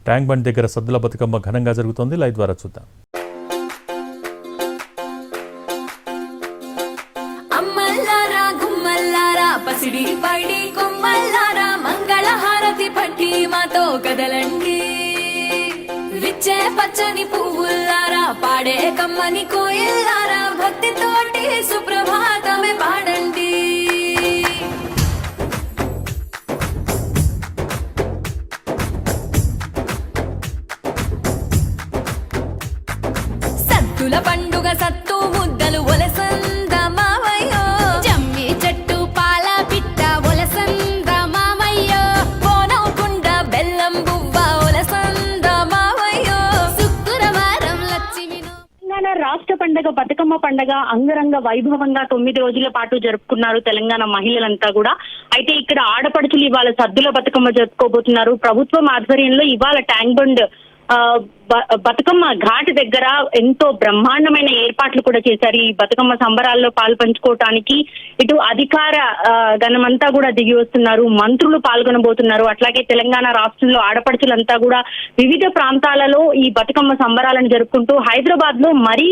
Tank bund దగ్గర సద్దుల బతుకమ్మ ఘనంగా జరుగుతోంది. లైవ్ ద్వారా చూద్దాం. అమ్మల్లారా గుమ్మల్లారా పసిడి పైడి కొమ్మల్లారా మంగళ హారతి పట్టి మాతో కదలండి. విచ్చే పచ్చని పువ్వుల్లారా పాడే కమ్మని కోయిల్లారా భక్తితోటి సుప్రభాతమే పాడండి. సత్తుల పండుగ సత్తు ముద్దలు ఒలసంద మావయ్యో, జమ్మి చెట్టు పాల పిట్ట ఒలసంద మావయ్యో, కోనవుకుండ బెల్లం బువ్వ ఒలసంద మావయ్యో, శుక్రవారం లక్ష్మిను. తెలంగాణ రాష్ట్ర పండుగ బతుకమ్మ పండుగ అంగరంగ వైభవంగా 9 రోజుల పాటు జరుపుకున్నారు తెలంగాణ మహిళలంతా కూడా. అయితే ఇక్కడ ఆడపడుచులు ఇవాళ సద్దుల బతుకమ్మ జరుపుకోబోతున్నారు. ప్రభుత్వం ఆధ్వర్యంలో ఇవాళ ట్యాంక్ బండ్ బతుకమ్మ ఘాట్ దగ్గర ఎంతో బ్రహ్మాండమైన ఏర్పాట్లు కూడా చేశారు. ఈ బతుకమ్మ సంబరాల్లో పాల్పంచుకోవటానికి ఇటు అధికార గణమంతా కూడా దిగి వస్తున్నారు, మంత్రులు పాల్గొనబోతున్నారు. అట్లాగే తెలంగాణ రాష్ట్రంలో ఆడపడుచులంతా కూడా వివిధ ప్రాంతాలలో ఈ బతుకమ్మ సంబరాలను జరుపుకుంటూ హైదరాబాద్ లో మరీ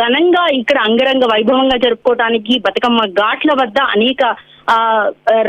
ఘనంగా ఇక్కడ అంగరంగ వైభవంగా జరుపుకోవటానికి బతుకమ్మ ఘాట్ల వద్ద అనేక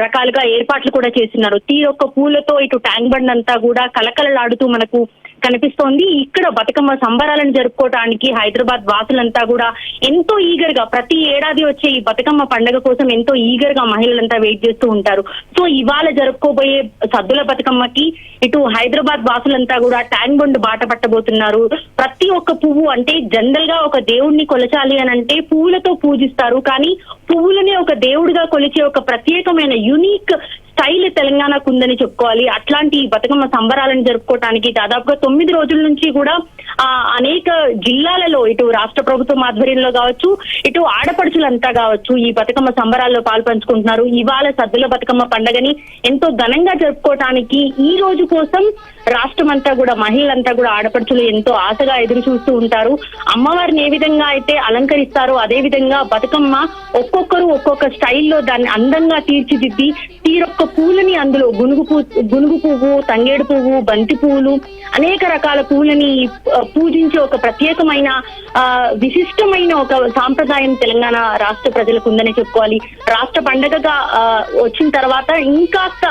రకాలుగా ఏర్పాట్లు కూడా చేస్తున్నారు. తీరొక్క పూలతో ఇటు ట్యాంక్ బండ్ అంతా కూడా కలకలలాడుతూ మనకు కనిపిస్తోంది. ఇక్కడ బతుకమ్మ సంబరాలను జరుపుకోవడానికి హైదరాబాద్ వాసులంతా కూడా ఎంతో ఈగర్ గా ప్రతి ఏడాది వచ్చే ఈ బతుకమ్మ పండుగ కోసం ఎంతో ఈగర్ గా మహిళలంతా వెయిట్ చేస్తూ ఉంటారు. సో ఇవాళ జరుపుకోబోయే సద్దుల బతుకమ్మకి ఇటు హైదరాబాద్ వాసులంతా కూడా ట్యాంక్ బండ్ బాట పట్టబోతున్నారు. ప్రతి ఒక్క పువ్వు అంటే జనరల్ గా ఒక దేవుణ్ణి కొలచాలి అని అంటే పువ్వులతో పూజిస్తారు, కానీ పువ్వులనే ఒక దేవుడిగా కొలిచే ఒక ప్రత్యేకమైన యూనిక్ స్టైల్ తెలంగాణకు ఉందని చెప్పుకోవాలి. అట్లాంటి బతుకమ్మ సంబరాలను జరుపుకోవటానికి దాదాపుగా 9 రోజుల నుంచి కూడా అనేక జిల్లాలలో ఇటు రాష్ట్ర ప్రభుత్వం ఆధ్వర్యంలో కావచ్చు, ఇటు ఆడపడుచులంతా కావచ్చు ఈ బతుకమ్మ సంబరాల్లో పాల్పంచుకుంటున్నారు. ఇవాళ సద్దుల బతుకమ్మ పండుగని ఎంతో ఘనంగా జరుపుకోవటానికి ఈ రోజు కోసం రాష్ట్రం అంతా కూడా మహిళలంతా కూడా ఆడపడుచులు ఎంతో ఆశగా ఎదురు చూస్తూ ఉంటారు. అమ్మవారిని ఏ విధంగా అయితే అలంకరిస్తారో అదే విధంగా బతుకమ్మ ఒక్కొక్కరు ఒక్కొక్క స్టైల్లో దాన్ని అందంగా తీర్చిదిద్ది తీరొక్క పూలని అందులో గునుగు పువ్వు, తంగేడు పువ్వు, బంతి పువ్వులు అనేక రకాల పూలని పూజించే ఒక ప్రత్యేకమైన విశిష్టమైన ఒక సాంప్రదాయం తెలంగాణ రాష్ట్ర ప్రజలకు ఉందని చెప్పుకోవాలి. రాష్ట్ర పండుగగా వచ్చిన తర్వాత ఇంకాస్త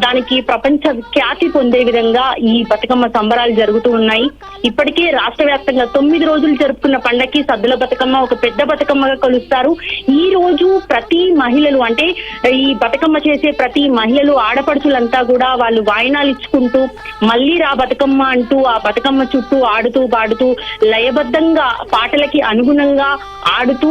దానికి ప్రపంచ ఖ్యాతి పొందే విధంగా ఈ బతుకమ్మ సంబరాలు జరుగుతూ ఉన్నాయి. ఇప్పటికే రాష్ట్ర వ్యాప్తంగా 9 రోజులు జరుపుకున్న పండగకి సద్దుల బతుకమ్మ ఒక పెద్ద బతుకమ్మగా కొలుస్తారు. ఈ రోజు ప్రతి మహిళలు అంటే ఈ బతుకమ్మ చేసే ప్రతి మహిళలు ఆడపడుచులంతా కూడా వాళ్ళు వాయినాలు ఇచ్చుకుంటూ మళ్ళీ రా బతుకమ్మ అంటూ ఆ బతుకమ్మ చుట్టూ ఆడుతూ పాడుతూ లయబద్ధంగా పాటలకి అనుగుణంగా ఆడుతూ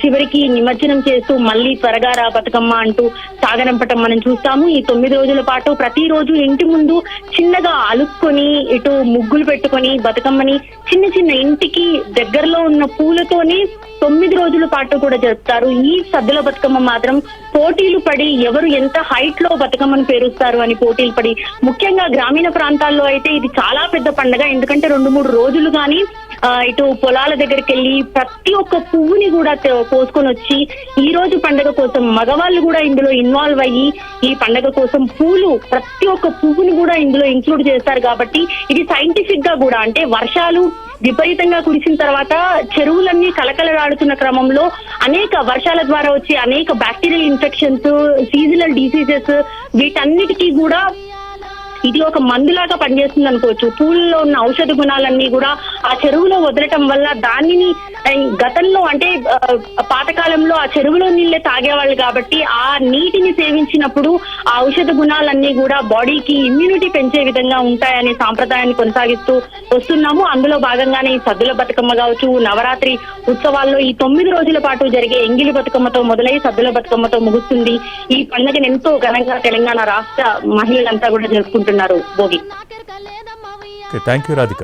చివరికి నిమజ్జనం చేస్తూ మళ్ళీ త్వరగా రా బతుకమ్మ అంటూ సాగనంపటం మనం చూస్తాము. ఈ 9 రోజుల పాటు ప్రతిరోజు ఇంటి ముందు చిన్నగా అలుక్కొని ఇటు ముగ్గులు పెట్టుకొని బతుకమ్మని చిన్న చిన్న ఇంటికి దగ్గరలో ఉన్న పూలతోనే 9 రోజుల పాటు కూడా జరుపుతారు. ఈ సద్దుల బతుకమ్మ మాత్రం పోటీలు పడి ఎవరు ఎంత హైట్ లో బతుకమ్మను పేరుస్తారు అని పోటీలు పడి, ముఖ్యంగా గ్రామీణ ప్రాంతాల్లో అయితే ఇది చాలా పెద్ద పండుగ. ఎందుకంటే 2-3 రోజులు కానీ ఇటు పొలాల దగ్గరికి వెళ్ళి ప్రతి ఒక్క పువ్వుని కూడా కోసుకొని వచ్చి ఈ రోజు పండుగ కోసం మగవాళ్ళు కూడా ఇందులో ఇన్వాల్వ్ అయ్యి ఈ పండుగ కోసం పూలు ప్రతి ఒక్క పువ్వుని కూడా ఇందులో ఇంక్లూడ్ చేస్తారు. కాబట్టి ఇది సైంటిఫిక్ గా కూడా అంటే వర్షాలు విపరీతంగా కురిసిన తర్వాత చెరువులన్నీ కలకలలాడుతున్న క్రమంలో అనేక వర్షాల ద్వారా వచ్చే అనేక బ్యాక్టీరియల్ ఇన్ఫెక్షన్స్, సీజనల్ డిసీజెస్ వీటన్నిటికీ కూడా ఇది ఒక మందులాగా పనిచేస్తుంది అనుకోవచ్చు. పూలలో ఉన్న ఔషధ గుణాలన్నీ కూడా ఆ చెరువులో వదలటం వల్ల దానిని గతంలో అంటే పాతకాలంలో ఆ చెరువులో నీళ్ళే తాగేవాళ్ళు కాబట్టి ఆ నీటిని సేవించినప్పుడు ఆ ఔషధ గుణాలన్నీ కూడా బాడీకి ఇమ్యూనిటీ పెంచే విధంగా ఉంటాయనే సాంప్రదాయాన్ని కొనసాగిస్తూ వస్తున్నాము. అందులో భాగంగానే ఈ సద్దుల బతుకమ్మ కావచ్చు, నవరాత్రి ఉత్సవాల్లో ఈ 9 రోజుల పాటు జరిగే ఎంగిలి బతుకమ్మతో మొదలై సద్దుల బతుకమ్మతో ముగుస్తుంది. ఈ పండుగను ఎంతో ఘనంగా తెలంగాణ రాష్ట్ర మహిళలంతా కూడా జరుపుకుంటున్నారు. భోగి. Thank you Radhika.